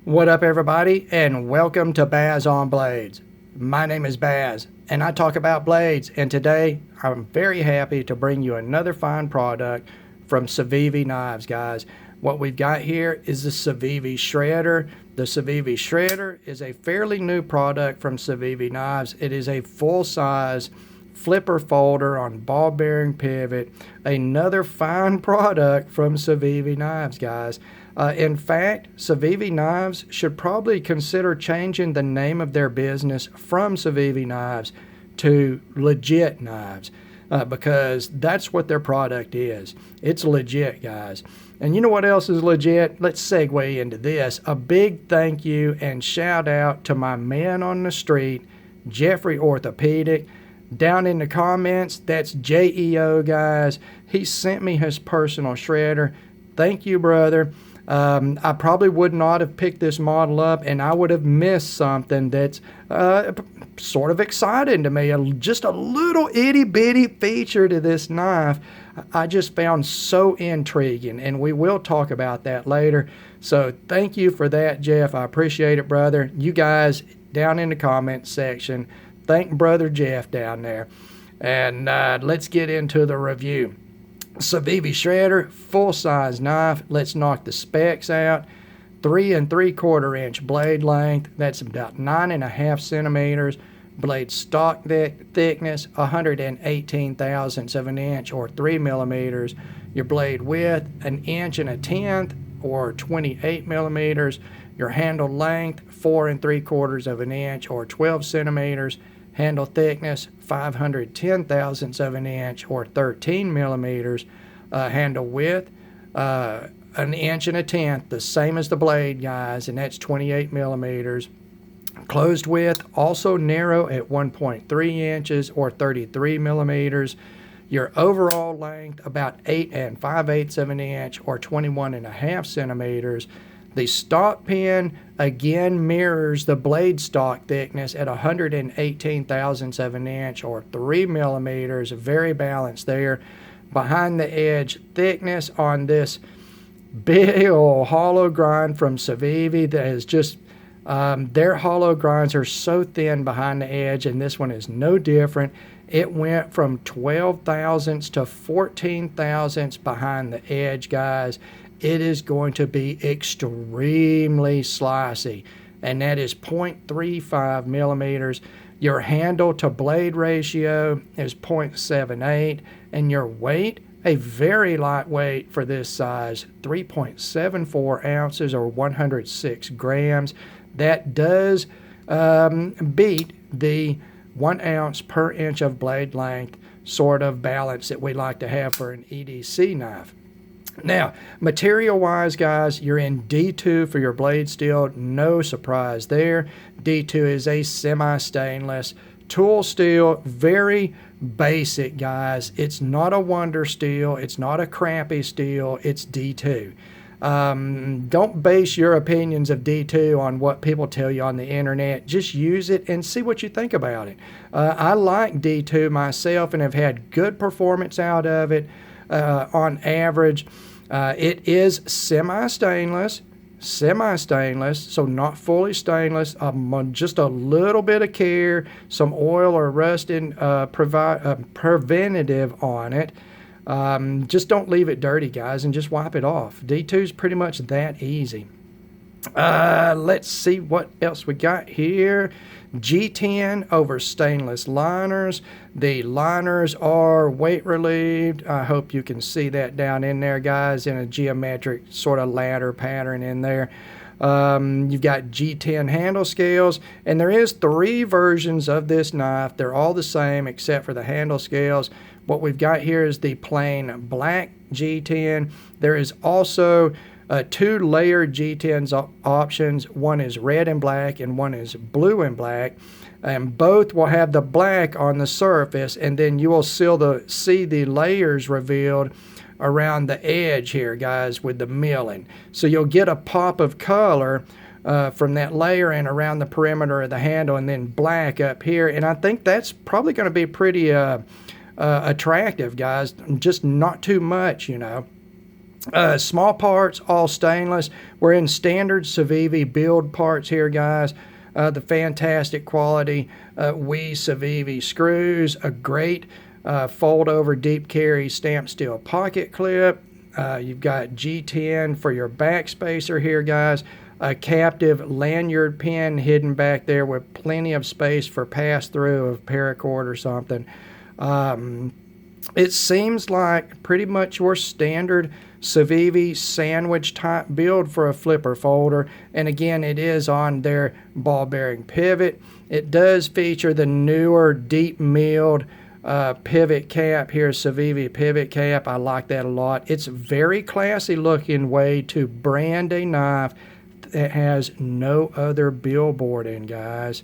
What up, everybody, and welcome to Baz on Blades. My name is Baz, and I talk about blades, and today I'm very happy to bring you another fine product from Civivi Knives, guys. What we've got here is the Civivi Shredder. The Civivi Shredder is a fairly new product from Civivi Knives. It is a full-size flipper folder on ball bearing pivot. Another fine product from Civivi Knives, guys. In fact, Civivi Knives should probably consider changing the name of their business from Civivi Knives to Legit Knives, because that's what their product is. It's legit, guys. And you know what else is legit? Let's segue into this. A big thank you and shout out to my man on the street, Jeffrey Orthopedic. Down in the comments, that's JEO, guys. He sent me his personal shredder. Thank you, brother. I probably would not have picked this model up, and I would have missed something that's sort of exciting to me. Just a little itty-bitty feature to this knife I just found so intriguing, and we will talk about that later. So thank you for that, Jeff. I appreciate it, brother. You guys down in the comments section, thank Brother Jeff down there. And let's get into the review. Civivi Shredder, full-size knife. Let's knock the specs out. 3 3/4 inch blade length. That's about 9.5 centimeters. Blade stock thickness, 118 thousandths of an inch, or 3 millimeters. Your blade width, 1 1/10 inch, or 28 millimeters. Your handle length, 4 3/4 of an inch, or 12 centimeters. Handle thickness, 510 thousandths of an inch, or 13 millimeters. Handle width, 1 1/10 inch, the same as the blade, guys, and that's 28 millimeters. Closed width, also narrow at 1.3 inches, or 33 millimeters. Your overall length, about 8 5/8 of an inch, or 21.5 centimeters. The stock pin again mirrors the blade stock thickness at 118 thousandths of an inch, or 3 millimeters. Very balanced there. Behind the edge thickness on this big old hollow grind from Civivi that is just, their hollow grinds are so thin behind the edge, and this one is no different. It went from 12 thousandths to 14 thousandths behind the edge, guys. It is going to be extremely slicey, and that is 0.35 millimeters. Your handle to blade ratio is 0.78, and your weight, a very lightweight for this size, 3.74 ounces, or 106 grams. That does beat the 1 ounce per inch of blade length sort of balance that we like to have for an EDC knife. Now, material-wise, guys, you're in D2 for your blade steel. No surprise there. D2 is a semi-stainless tool steel. Very basic, guys. It's not a wonder steel. It's not a crappy steel. It's D2. Don't base your opinions of D2 on what people tell you on the internet. Just use it and see what you think about it. I like D2 myself and have had good performance out of it. On average, it is semi-stainless, so not fully stainless. Just a little bit of care, some oil or rusting preventative on it. Just don't leave it dirty, guys, and just wipe it off. D2 is pretty much that easy. Let's see what else we got here. G10 over stainless liners. The liners are weight relieved. I hope you can see that down in there, guys, in a geometric sort of ladder pattern in there. You've got G10 handle scales, and there is 3 versions of this knife. They're all the same except for the handle scales. What we've got here is the plain black G10. There is also 2 layered G10s options. One is red and black, and one is blue and black. And both will have the black on the surface, and then you will see the layers revealed around the edge here, guys, with the milling. So you'll get a pop of color from that layer and around the perimeter of the handle, and then black up here. And I think that's probably going to be pretty attractive, guys. Just not too much, you know. Small parts, all stainless. We're in standard Civivi build parts here, guys. The fantastic quality Civivi screws, a great fold over deep carry stamped steel pocket clip. You've got G10 for your back spacer here, guys. A captive lanyard pin hidden back there with plenty of space for pass through of paracord or something. It seems like pretty much your standard Civivi sandwich type build for a flipper folder, and again, it is on their ball bearing pivot. It does feature the newer deep milled pivot cap here, Civivi pivot cap. I like that a lot. It's a very classy looking way to brand a knife that has no other billboarding, guys.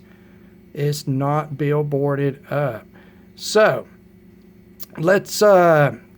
It's not billboarded up. So let's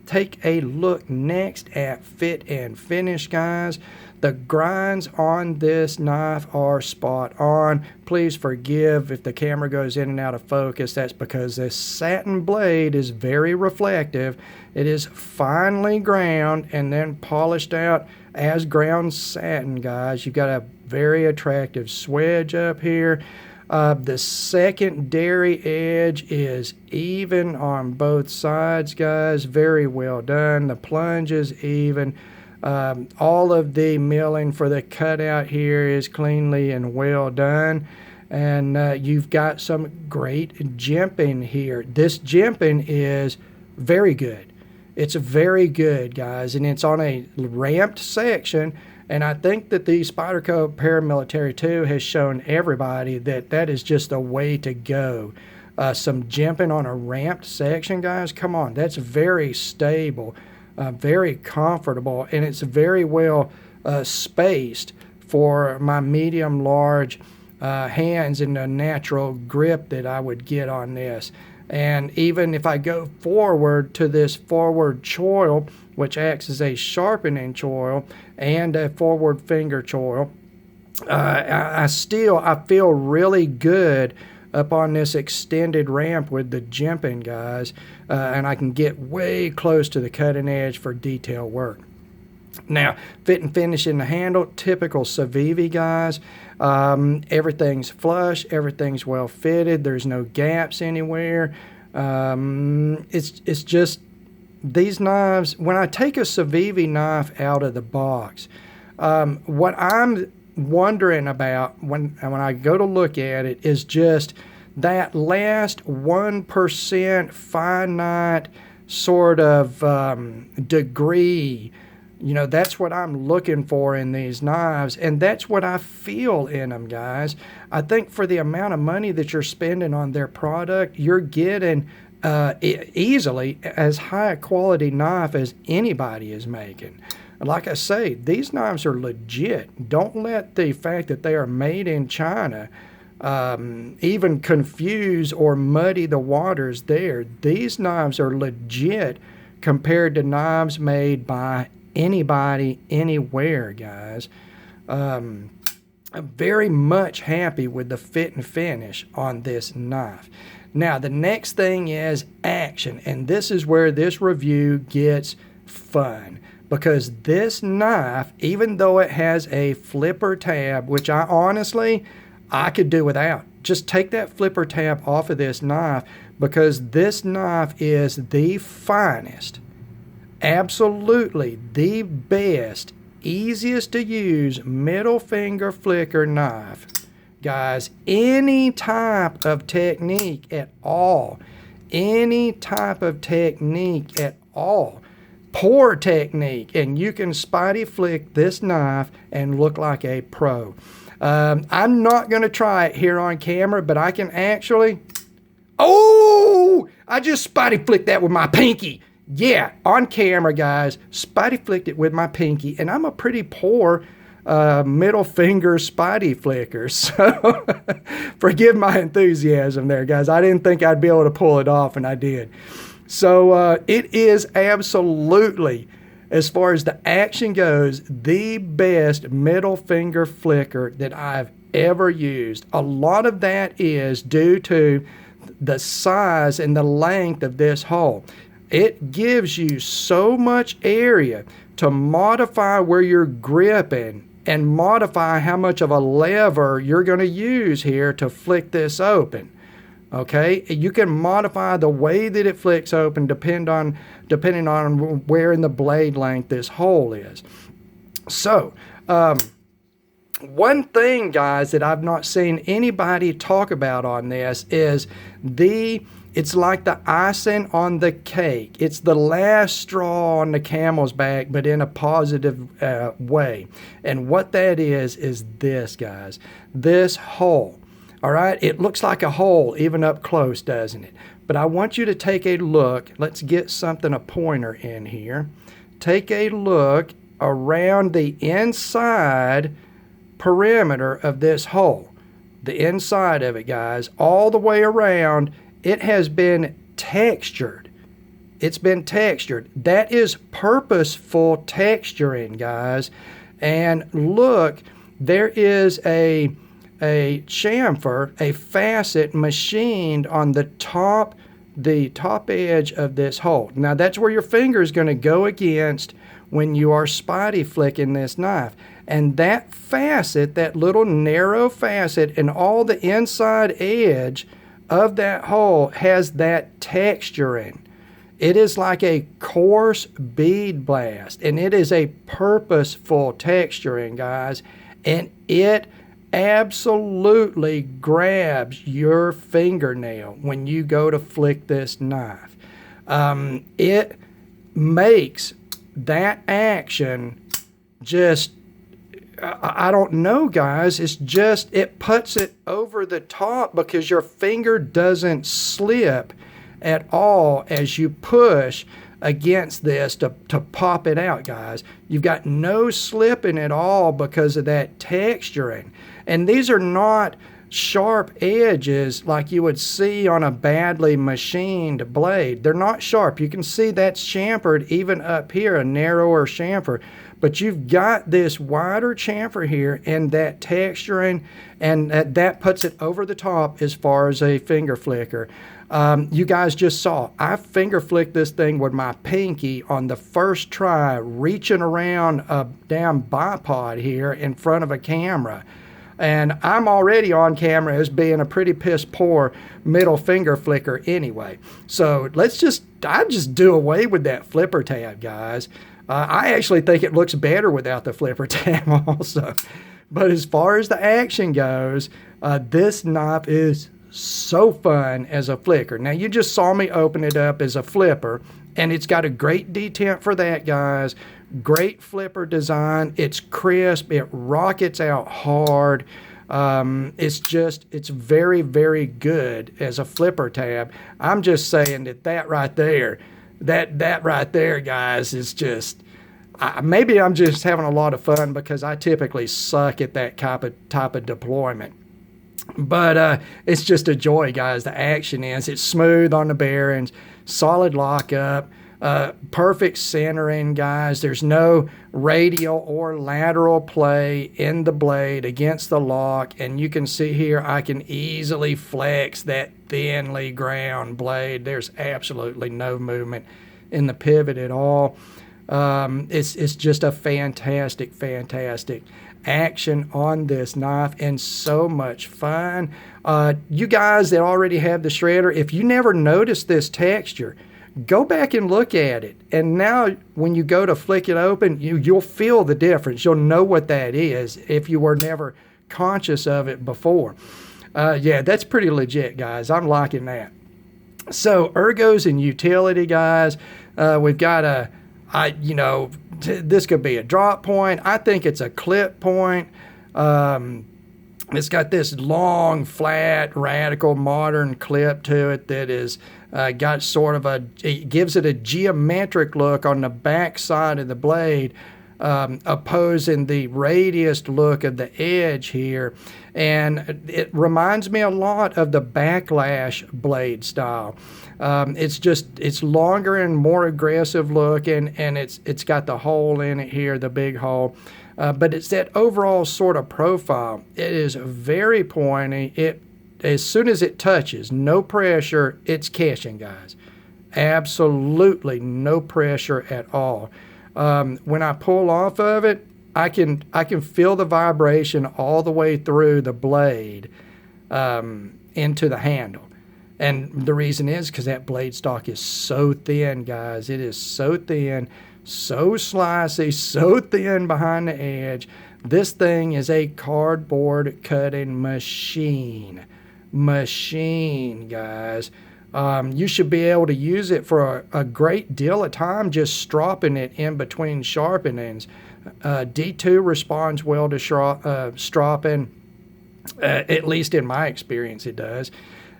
take a look next at fit and finish, guys. The grinds on this knife are spot on. Please forgive if the camera goes in and out of focus. That's because this satin blade is very reflective. It is finely ground and then polished out as ground satin, guys. You've got a very attractive swedge up here. The secondary edge is even on both sides, guys. Very well done. The plunge is even. All of the milling for the cutout here is cleanly and well done. And you've got some great jimping here. This jimping is very good. It's very good, guys. And it's on a ramped section. And I think that the Spyderco Paramilitary 2 has shown everybody that that is just a way to go. Some jimping on a ramped section, guys. Come on, that's very stable, very comfortable, and it's very well spaced for my medium-large hands and the natural grip that I would get on this. And even if I go forward to this forward choil, which acts as a sharpening choil and a forward finger choil, I feel really good up on this extended ramp with the jimping, guys, and I can get way close to the cutting edge for detail work. Now, fit and finish in the handle, typical Civivi, guys. Everything's flush, everything's well fitted, there's no gaps anywhere. It's just these knives, when I take a Civivi knife out of the box, what I'm wondering about when I go to look at it is just that last 1% finite sort of degree. You know, that's what I'm looking for in these knives, and that's what I feel in them, guys. I think for the amount of money that you're spending on their product, you're getting easily as high a quality knife as anybody is making. Like I say, these knives are legit. Don't let the fact that they are made in China even confuse or muddy the waters there. These knives are legit compared to knives made by anybody, anywhere, guys. I'm very much happy with the fit and finish on this knife. Now, the next thing is action, and this is where this review gets fun, because this knife, even though it has a flipper tab, which I could do without. Just take that flipper tab off of this knife, because this knife is the finest, absolutely the best, easiest to use middle finger flicker knife. Guys, any type of technique at all, poor technique, and you can spidey flick this knife and look like a pro. I'm not going to try it here on camera, but I can actually... Oh! I just spidey flicked that with my pinky. Yeah, on camera, guys, spidey flicked it with my pinky, and I'm a pretty poor middle finger spidey flicker, so forgive my enthusiasm there, guys. I didn't think I'd be able to pull it off, and I did. So it is absolutely, as far as the action goes, the best middle finger flicker that I've ever used. A lot of that is due to the size and the length of this hole. It gives you so much area to modify where you're gripping and modify how much of a lever you're going to use here to flick this open. Okay, you can modify the way that it flicks open depending on where in the blade length this hole is. So, one thing, guys, that I've not seen anybody talk about on this is it's like the icing on the cake. It's the last straw on the camel's back, but in a positive way. And what that is this, guys. This hole. All right? It looks like a hole even up close, doesn't it? But I want you to take a look. Let's get a pointer in here. Take a look around the inside perimeter of this hole. The inside of it, guys, all the way around, it has been textured. It's been textured. That is purposeful texturing, guys. And look, there is a chamfer, a facet machined on the top edge of this hole. Now that's where your finger is going to go against when you are spotty flicking this knife. And that facet, that little narrow facet, and all the inside edge of that hole has that texturing. It is like a coarse bead blast, and it is a purposeful texturing, guys, and it absolutely grabs your fingernail when you go to flick this knife. It makes that action just, I don't know, guys. It's just, it puts it over the top because your finger doesn't slip at all as you push against this to pop it out, guys. You've got no slipping at all because of that texturing. And these are not sharp edges like you would see on a badly machined blade. They're not sharp. You can see that's chamfered even up here, a narrower chamfer. But you've got this wider chamfer here and that texturing, and that puts it over the top as far as a finger flicker. You guys just saw, I finger flicked this thing with my pinky on the first try, reaching around a damn bipod here in front of a camera. And I'm already on camera as being a pretty piss poor middle finger flicker anyway. So I just do away with that flipper tab, guys. I actually think it looks better without the flipper tab also. But as far as the action goes, this knife is so fun as a flicker. Now, you just saw me open it up as a flipper, and it's got a great detent for that, guys. Great flipper design. It's crisp. It rockets out hard. It's very, very good as a flipper tab. I'm just saying that right there, that right there, guys, is just, maybe I'm just having a lot of fun because I typically suck at that type of deployment. But it's just a joy, guys. The action is, it's smooth on the bearings, solid lockup, perfect centering, guys. There's no radial or lateral play in the blade against the lock. And you can see here, I can easily flex that thinly ground blade. There's absolutely no movement in the pivot at all. It's just a fantastic action on this knife and so much fun. You guys that already have the shredder, if you never noticed this texture, go back and look at it. And now when you go to flick it open, you'll feel the difference. You'll know what that is if you were never conscious of it before. Yeah, that's pretty legit, guys. I'm liking that. So ergos and utility, guys. We've got this could be a drop point. I think it's a clip point. It's got this long, flat, radical, modern clip to it that is got sort of it gives it a geometric look on the back side of the blade, opposing the radiused look of the edge here. And it reminds me a lot of the backlash blade style. It's longer and more aggressive looking, and it's got the hole in it here, the big hole. But it's that overall sort of profile. It is very pointy. As soon as it touches, no pressure, it's catching, guys. Absolutely no pressure at all. When I pull off of it, I can feel the vibration all the way through the blade into the handle. And the reason is because that blade stock is so thin, guys. It is so thin, so slicey, so thin behind the edge. This thing is a cardboard cutting machine. Machine, guys. You should be able to use it for a great deal of time just stropping it in between sharpenings. D2 responds well to stropping, at least in my experience it does.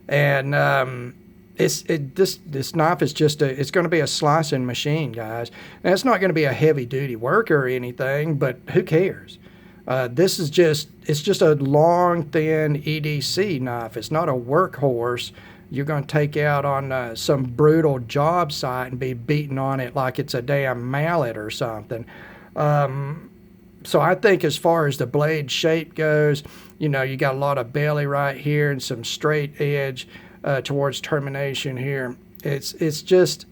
And this knife is just it's going to be a slicing machine, guys. And it's not going to be a heavy duty worker or anything, but who cares? This is it's just a long, thin EDC knife. It's not a workhorse you're going to take out on some brutal job site and be beating on it like it's a damn mallet or something. So I think as far as the blade shape goes, you know, you got a lot of belly right here and some straight edge towards termination here. It's just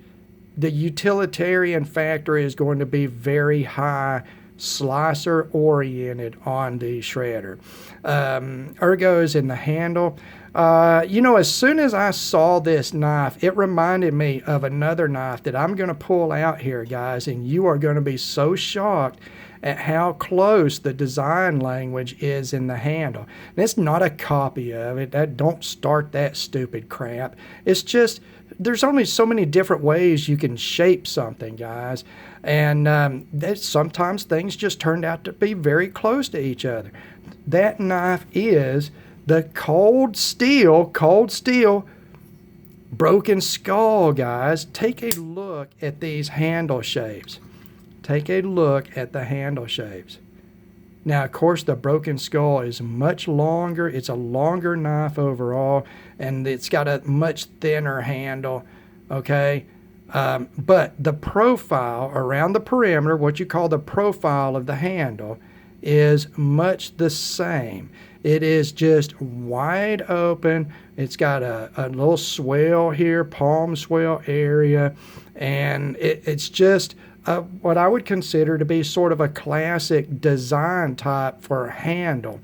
the utilitarian factor is going to be very high, slicer oriented on the shredder. Ergos in the handle. You know, as soon as I saw this knife, it reminded me of another knife that I'm going to pull out here, guys, and you are going to be so shocked at how close the design language is in the handle. And it's not a copy of it. Don't start that stupid crap. It's just there's only so many different ways you can shape something, guys. And sometimes things just turned out to be very close to each other. That knife is the cold steel broken skull, guys. Take a look at these handle shapes. Take a look at the handle shapes. Now, of course, the broken skull is much longer. It's a longer knife overall, and it's got a much thinner handle, okay? But the profile around the perimeter, what you call the profile of the handle, is much the same. It is just wide open. It's got a little swell here, palm swell area, and it's just what I would consider to be sort of a classic design type for a handle.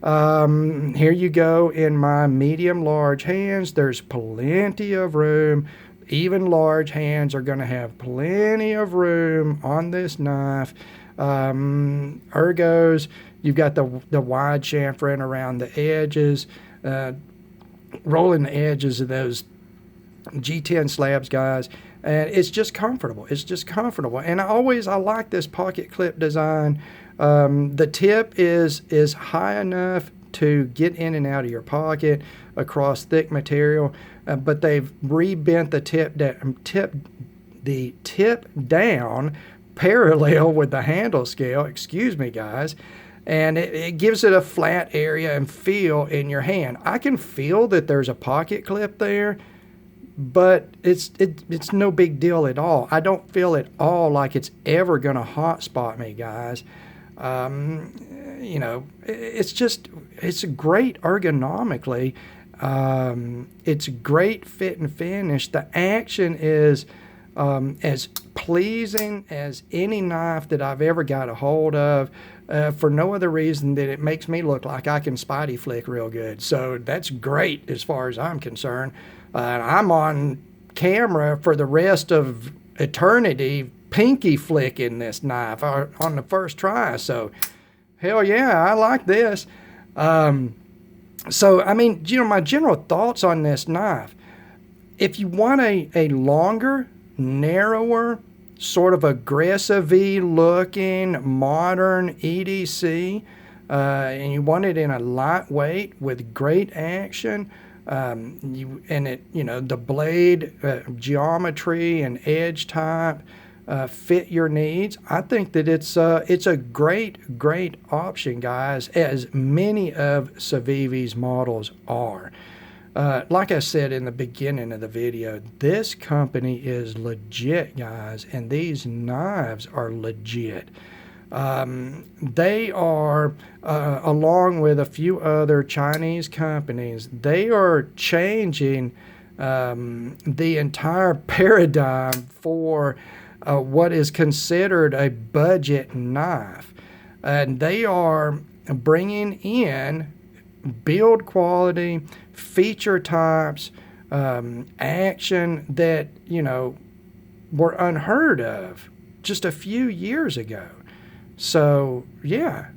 Here you go in my medium-large hands. There's plenty of room. Even large hands are going to have plenty of room on this knife. Ergos, you've got the wide chamfering around the edges, rolling the edges of those G10 slabs, guys, and it's just comfortable. It's just comfortable, and I like this pocket clip design. The tip is high enough to get in and out of your pocket across thick material, but they've rebent the tip down parallel with the handle scale. Excuse me, guys. And it gives it a flat area and feel in your hand. I can feel that there's a pocket clip there, but it's no big deal at all. I don't feel at all like it's ever going to hotspot me, guys. You know, it's great ergonomically. It's great fit and finish. The action is as pleasing as any knife that I've ever got a hold of, for no other reason than it makes me look like I can spidey flick real good. So that's great as far as I'm concerned. I'm on camera for the rest of eternity pinky flicking this knife on the first try. So hell yeah, I like this. So, I mean, you know, my general thoughts on this knife, if you want a longer, narrower, sort of aggressive-y looking modern EDC, and you want it in a lightweight with great action, the blade geometry and edge type fit your needs, I think that it's a great option, guys, as many of Civivi's models are. Like I said in the beginning of the video, this company is legit, guys, and these knives are legit. They are, along with a few other Chinese companies, they are changing the entire paradigm for what is considered a budget knife. And they are bringing in build quality, feature types, action that, were unheard of just a few years ago. So, yeah,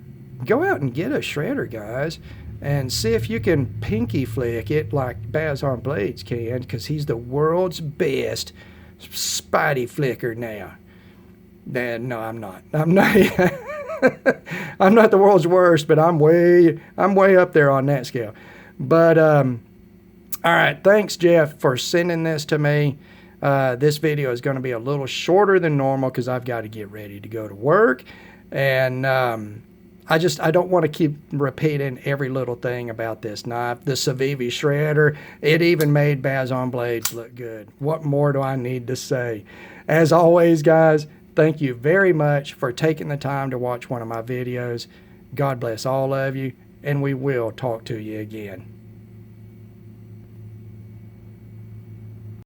go out and get a shredder, guys, and see if you can pinky flick it like Baz on Blades can, because he's the world's best spidey flicker now. No, I'm not. I'm not. I'm not the world's worst, but I'm way up there on that scale. But all right, thanks, Jeff, for sending this to me. This video is going to be a little shorter than normal because I've got to get ready to go to work, and I don't want to keep repeating every little thing about this knife. The Civivi Shredder, it even made Baz on Blades look good. What more do I need to say? As always, guys, thank you very much for taking the time to watch one of my videos. God bless all of you, and we will talk to you again.